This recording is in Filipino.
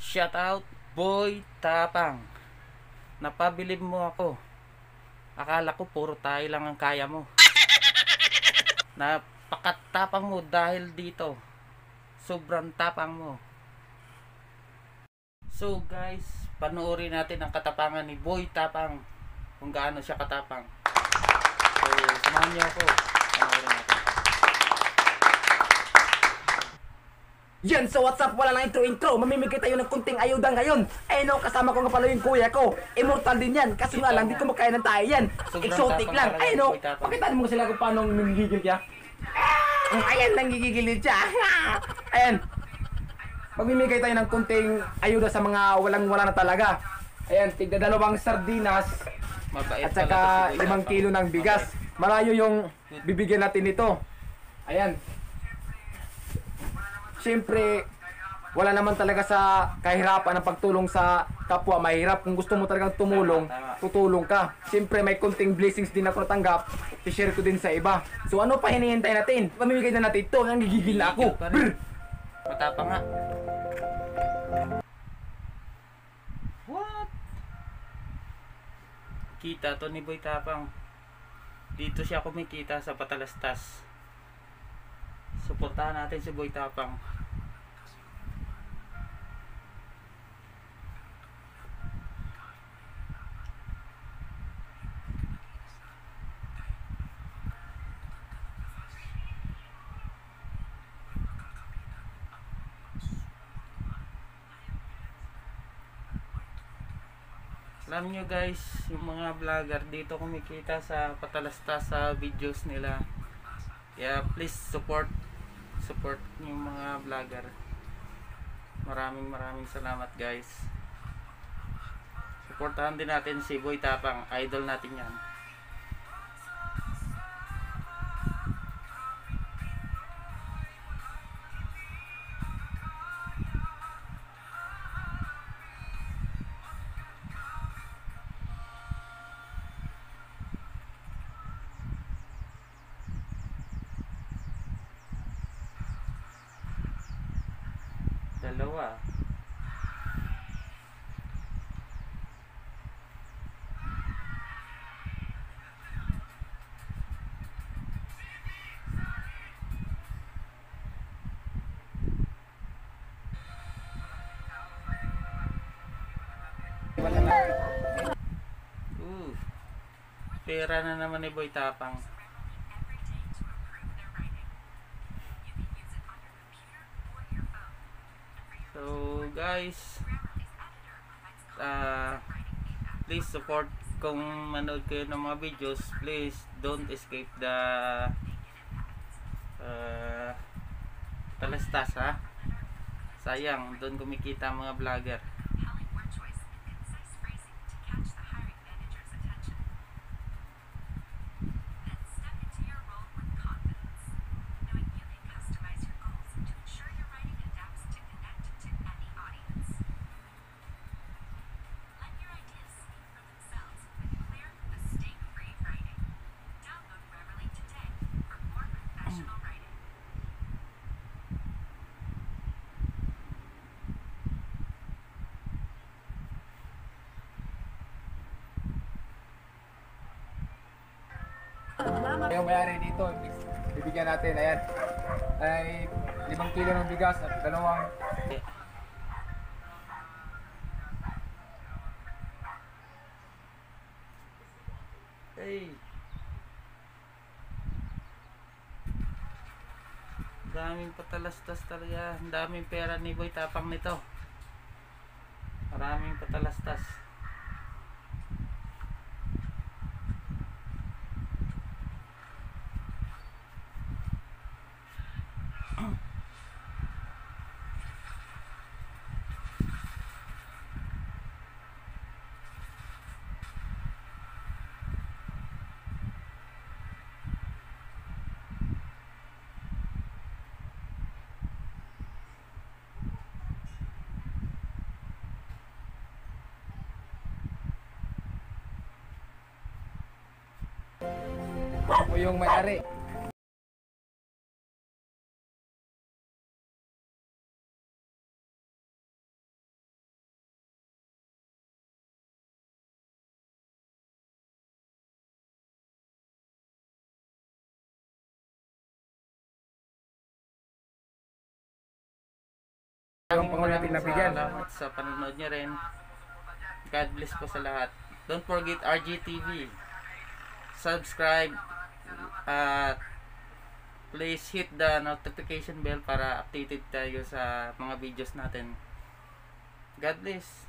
Shout out, Boy Tapang. Napabilib mo ako. Akala ko puro tayo lang ang kaya mo. Napakatapang mo dahil dito. Sobrang tapang mo. So guys, panoorin natin ang katapangan ni Boy Tapang. Kung gaano siya katapang. So, samahan niyo ako. Panoorin natin. Yan, so what's up? Wala lang intro. Mamimigay tayo ng kunting ayuda ngayon. Eh no, kasama ko nga pala yung kuya ko. Immortal din yan. Kaso nga lang, di ko makain ng tayo yan. Exotic lang. Ay no, pakitaan mo sila kung paano nanggigigil siya. Ayan, nanggigigil siya. Ayan. Mamimigay tayo ng kunting ayuda sa mga walang-wala na talaga. Ayan, tigda 2 sardinas. Mabait At pala saka to si Boy 5 Tapang. kilo ng bigas. Marayo yung bibigyan natin nito. Ayan. Siyempre, wala naman talaga sa kahirapan ang pagtulong sa kapwa mahirap. Kung gusto mo talagang tumulong, tutulong ka. Siyempre, may kunting blessings din ako natanggap. I-share ko din sa iba. So ano pa hinihintay natin? Pamimigay na natin ito. Nangigigil na ako. Brr! Matapang nga. What? Kita to ni Boy Tapang. Dito siya kumikita sa Patalastas. Suportahan natin si Boy Tapang. Alam nyo guys, yung mga vlogger dito kumikita sa Patalastas sa videos nila. Kaya please support yung mga vlogger. Maraming salamat guys. Supportahan din natin si Boy Tapang, idol natin yan. Dalawa. Pera na naman ni Boy Tapang. So guys, please support. Kung manood kayo ng mga videos, please don't escape the Talastas ha. Sayang, doon kumikita ang mga vlogger. Yung mayari dito, bibigyan natin, ayan, ay 5 kilo ng bigas at 2. Hey. Daming Patalastas talaga. Ang daming pera ni Boy Tapang nito. Maraming Patalastas. Ako yung may-ari. Maraming salamat sa panonood nyo rin. God bless po sa lahat. Don't forget RGTV. Subscribe at please hit the notification bell para updated tayo sa mga videos natin. God bless.